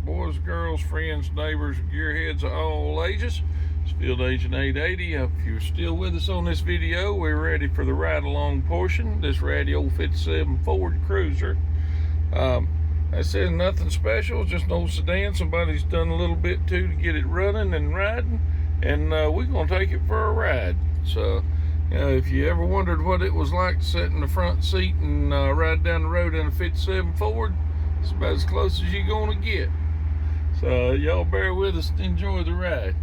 right, boys, girls, friends, neighbors, gearheads of all ages. It's Field Agent 880. If you're still with us on this video, we're ready for the ride-along portion. This ratty old 57 Ford Cruiser. That says nothing special, just an old sedan. Somebody's done a little bit to get it running and riding, and we're going to take it for a ride. So, if you ever wondered what it was like to sit in the front seat and ride down the road in a 57 Ford, it's about as close as you're going to get. So y'all bear with us and enjoy the ride.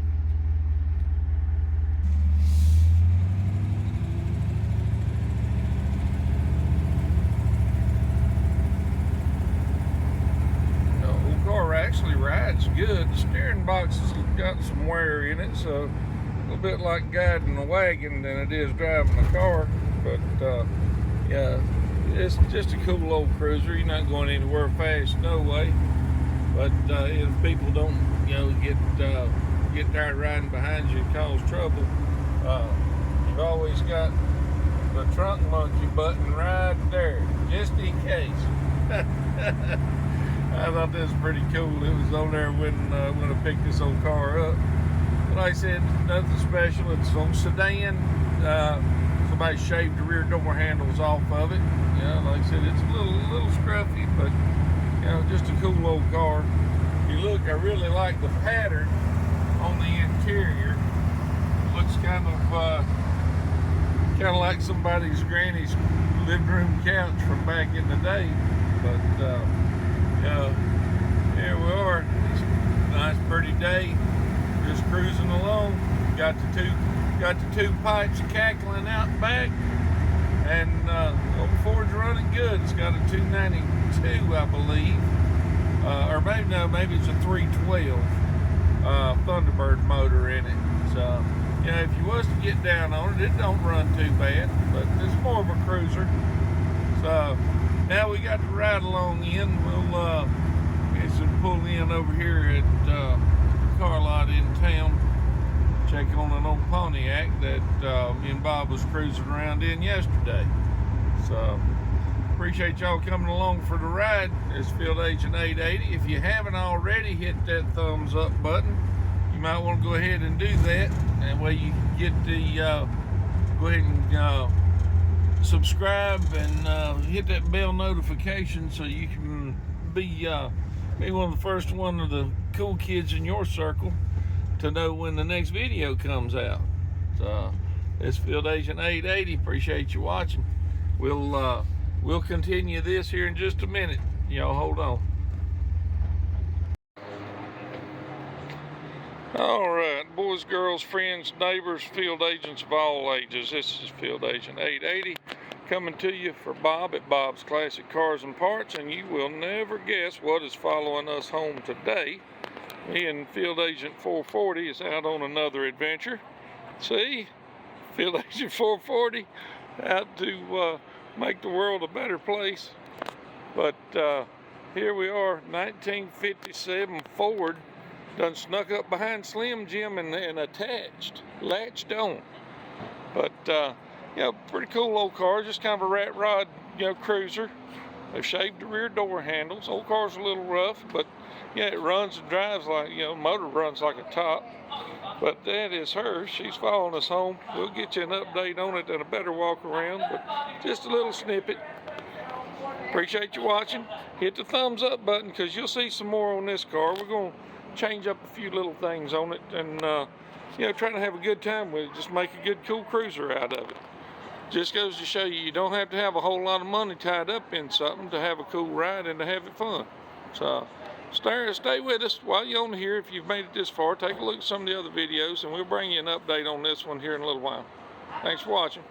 The old car actually rides good. The steering box has got some wear in it, so a little bit like guiding a wagon than it is driving a car. But yeah, it's just a cool old cruiser. You're not going anywhere fast, no way. But if people don't, get tired riding behind you and cause trouble, you've always got the trunk monkey button right there, just in case. I thought this was pretty cool. It was on there when I picked this old car up. But like I said, nothing special. It's on sedan. Somebody shaved the rear door handles off of it. Like I said, it's a little scruffy, but just a cool old car. If you look, I really like the pattern on the interior. It looks kind of like somebody's granny's living room couch from back in the day. But here we are. It's a nice, pretty day. Just cruising along. Got the two pipes cackling out back, and old Ford's running good. It's got a 292, I believe, or maybe it's a 312 Thunderbird motor in it. So if you was to get down on it, it don't run too bad, but it's more of a cruiser. So now we got the ride along in. We'll get some pull in over here at the car lot in town. Check on an old Pontiac that me and Bob was cruising around in yesterday. So appreciate y'all coming along for the ride. It's Field Agent 880. If you haven't already, hit that thumbs up button. You might want to go ahead and do that. That way you can get the go ahead and subscribe and hit that bell notification so you can be one of the first one of the cool kids in your circle to know when the next video comes out. So it's Field Agent 880. Appreciate you watching. We'll continue this here in just a minute. Y'all hold on. All right, boys, girls, friends, neighbors, field agents of all ages. This is Field Agent 880 coming to you for Bob at Bob's Classic Cars and Parts, and you will never guess what is following us home today. Me and Field Agent 440 is out on another adventure. See? Field Agent 440 out to make the world a better place. But here we are, 1957 Ford, done snuck up behind Slim Jim and attached, latched on. But pretty cool old car, just kind of a rat rod, cruiser. They've shaved the rear door handles. Old car's a little rough, but it runs and drives like, motor runs like a top. But that is her. She's following us home. We'll get you an update on it and a better walk around, but just a little snippet. Appreciate you watching. Hit the thumbs up button because you'll see some more on this car. We're going to change up a few little things on it and, try to have a good time with it. Just make a good, cool cruiser out of it. Just goes to show you don't have to have a whole lot of money tied up in something to have a cool ride and to have it fun. So stay with us while you're on here. If you've made it this far, take a look at some of the other videos and we'll bring you an update on this one here in a little while. Thanks for watching.